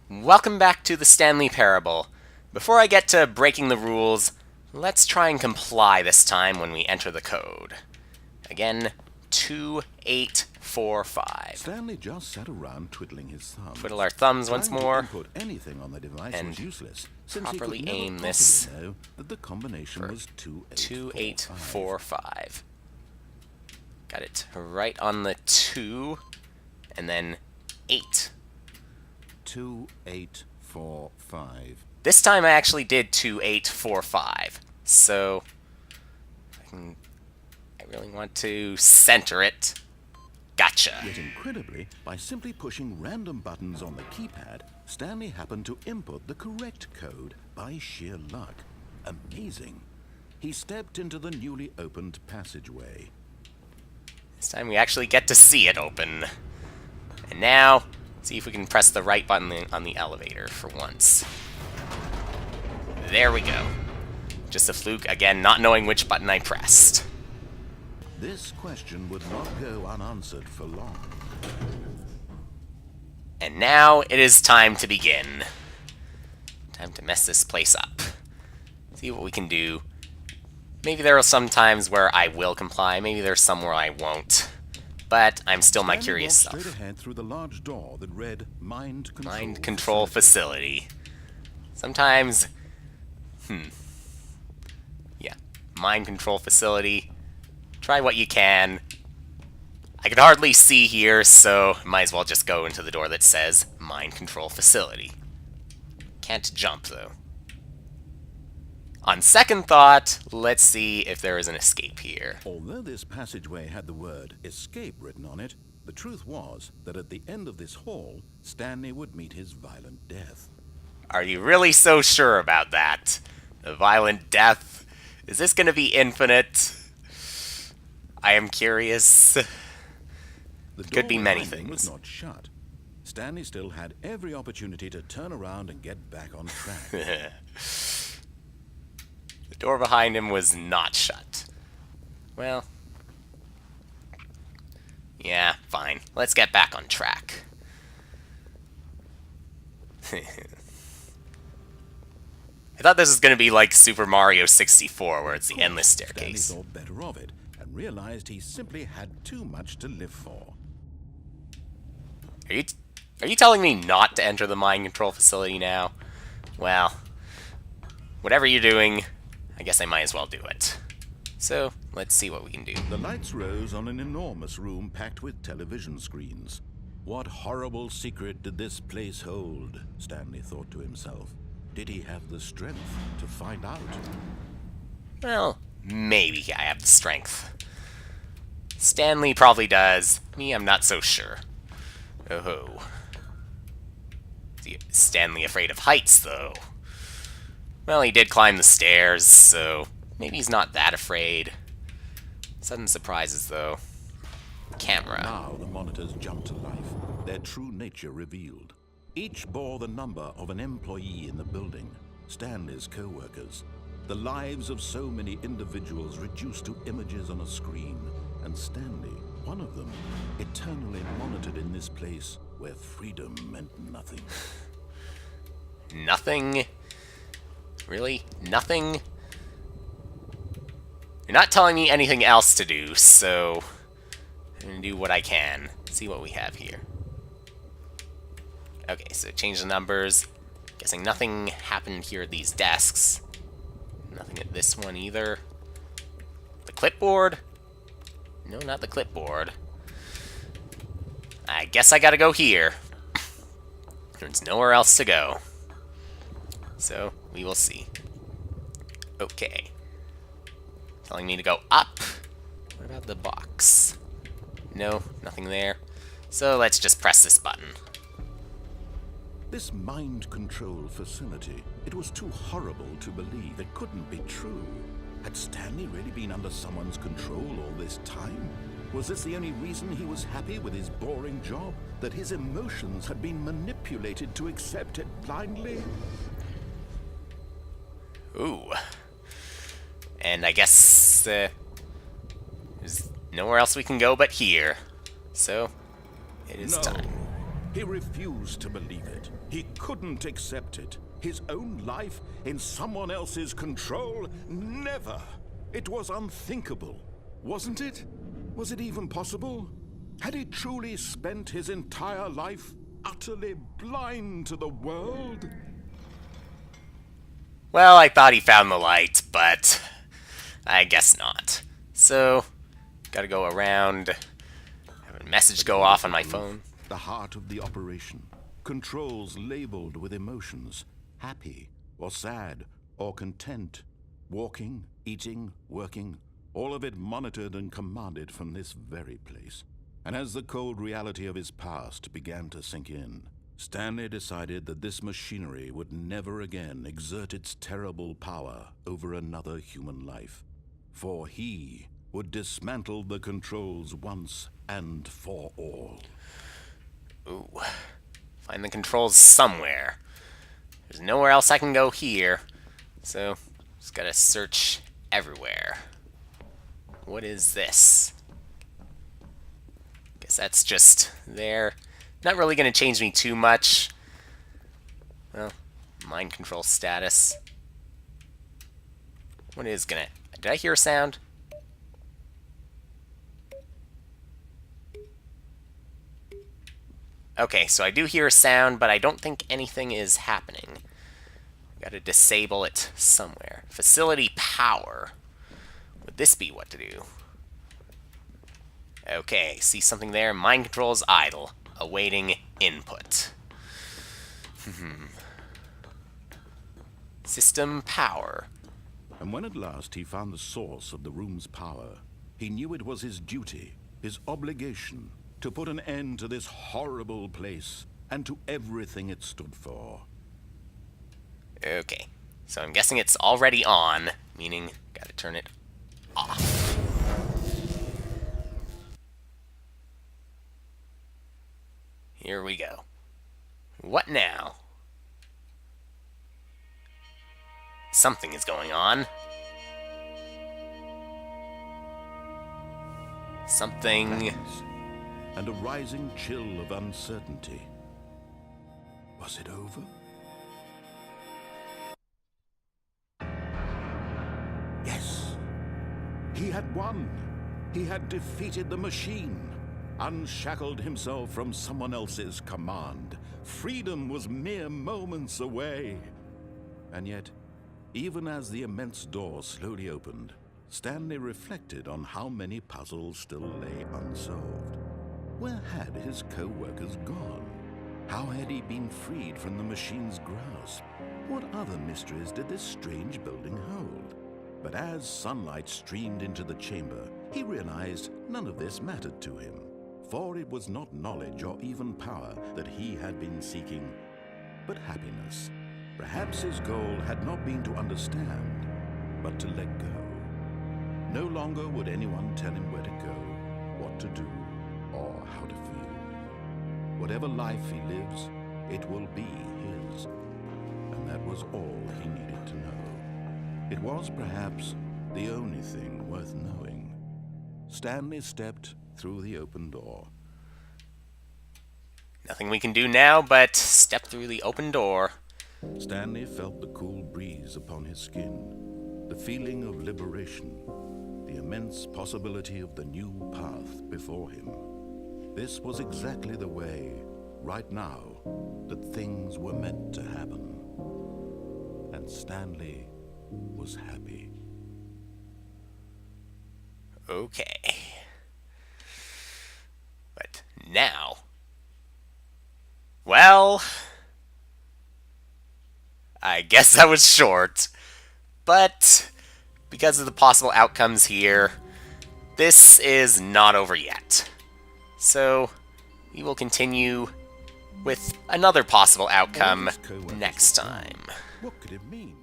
Welcome back to the Stanley Parable. Before I get to breaking the rules, let's try and comply this time when we enter the code. Again, 2845. Stanley just sat around twiddling his thumbs. Twiddle our thumbs once Trying to more. input anything on the device And was useless, since he properly could never aim possibly this know that the combination was 2845. 2845. Got it right on the 2, and then 8. 2845. This time I actually did 2845, so I really want to center it. Gotcha. Yet incredibly, by simply pushing random buttons on the keypad, Stanley happened to input the correct code by sheer luck. Amazing. He stepped into the newly opened passageway. This time we actually get to see it open. And now, see if we can press the right button on the elevator for once. There we go. Just a fluke, again, not knowing which button I pressed. This question would not go unanswered for long. And now it is time to begin. Time to mess this place up. See what we can do. Maybe there are some times where I will comply, maybe there's some where I won't. But I'm still my Stanley curious walked self. straight ahead through the large door that read Mind Control. Mind control facility. Sometimes, yeah, mind control facility. Try what you can. I can hardly see here, so might as well just go into the door that says mind control facility. Can't jump, though. On second thought, let's see if there is an escape here. Although this passageway had the word escape written on it, the truth was that at the end of this hall, Stanley would meet his violent death. Are you really so sure about that? The violent death? Is this going to be infinite? I am curious. The Could be door many behind him was things. not shut. Stanley still had every opportunity to turn around and get back on track. The door behind him was not shut. Well, yeah, fine. Let's get back on track. I thought this was going to be like Super Mario 64, where it's the endless staircase. Stanley thought better of it and realized he simply had too much to live for. Are you telling me not to enter the mind control facility now? Well, whatever you're doing, I guess I might as well do it. So, let's see what we can do. The lights rose on an enormous room packed with television screens. What horrible secret did this place hold? Stanley thought to himself. Did he have the strength to find out? Well, maybe I have the strength. Stanley probably does. Me, I'm not so sure. Oh. Is Stanley afraid of heights, though? Well, he did climb the stairs, so maybe he's not that afraid. Sudden surprises, though. Camera. Now the monitors jumped to life, their true nature revealed. Each bore the number of an employee in the building, Stanley's co-workers. The lives of so many individuals reduced to images on a screen, and Stanley, one of them, eternally monitored in this place where freedom meant nothing. Nothing? Really? Nothing? You're not telling me anything else to do, so I'm gonna do what I can. See what we have here. Okay, so change the numbers. Guessing nothing happened here at these desks. Nothing at this one either. The clipboard? No, not the clipboard. I guess I gotta go here. There's nowhere else to go. So, we will see. Okay. Telling me to go up. What about the box? No, nothing there. So let's just press this button. This mind control facility, it was too horrible to believe. It couldn't be true. Had Stanley really been under someone's control all this time? Was this the only reason he was happy with his boring job? That his emotions had been manipulated to accept it blindly? Ooh. And I guess there's nowhere else we can go but here. So, it is time. He refused to believe it. He couldn't accept it. His own life in someone else's control? Never! It was unthinkable, wasn't it? Was it even possible? Had he truly spent his entire life utterly blind to the world? Well, I thought he found the light, but I guess not. So, gotta go around, have a message go off on my phone. The heart of the operation. Controls labeled with emotions. Happy, or sad, or content. Walking, eating, working. All of it monitored and commanded from this very place. And as the cold reality of his past began to sink in, Stanley decided that this machinery would never again exert its terrible power over another human life. For he would dismantle the controls once and for all. Ooh. Find the controls somewhere. There's nowhere else I can go here. So, just gotta search everywhere. What is this? Guess that's just there. Not really gonna change me too much. Well, mind control status. What is gonna... Did I hear a sound? Okay, so I do hear a sound, but I don't think anything is happening. Gotta disable it somewhere. Facility power. Would this be what to do? Okay, see something there? Mind controls idle. Awaiting input. System power. And when at last he found the source of the room's power, he knew it was his duty, his obligation, to put an end to this horrible place and to everything it stood for. Okay, so I'm guessing it's already on, meaning gotta turn it off. Here we go. What now? Something is going on. Something... And a rising chill of uncertainty. Was it over? Yes. He had won. He had defeated the machine. Unshackled himself from someone else's command. Freedom was mere moments away. And yet, even as the immense door slowly opened, Stanley reflected on how many puzzles still lay unsolved. Where had his co-workers gone? How had he been freed from the machine's grasp? What other mysteries did this strange building hold? But as sunlight streamed into the chamber, he realized none of this mattered to him. For it was not knowledge or even power that he had been seeking, but happiness. Perhaps his goal had not been to understand, but to let go. No longer would anyone tell him where to go, what to do, or how to feel. Whatever life he lives, it will be his. And that was all he needed to know. It was perhaps the only thing worth knowing. Stanley stepped through the open door. Nothing we can do now but step through the open door. Stanley felt the cool breeze upon his skin, the feeling of liberation, the immense possibility of the new path before him. This was exactly the way, right now, that things were meant to happen. And Stanley was happy. Okay. But now... Well... I guess that was short. But, because of the possible outcomes here, this is not over yet. So, we will continue with another possible outcome next time. What could it mean?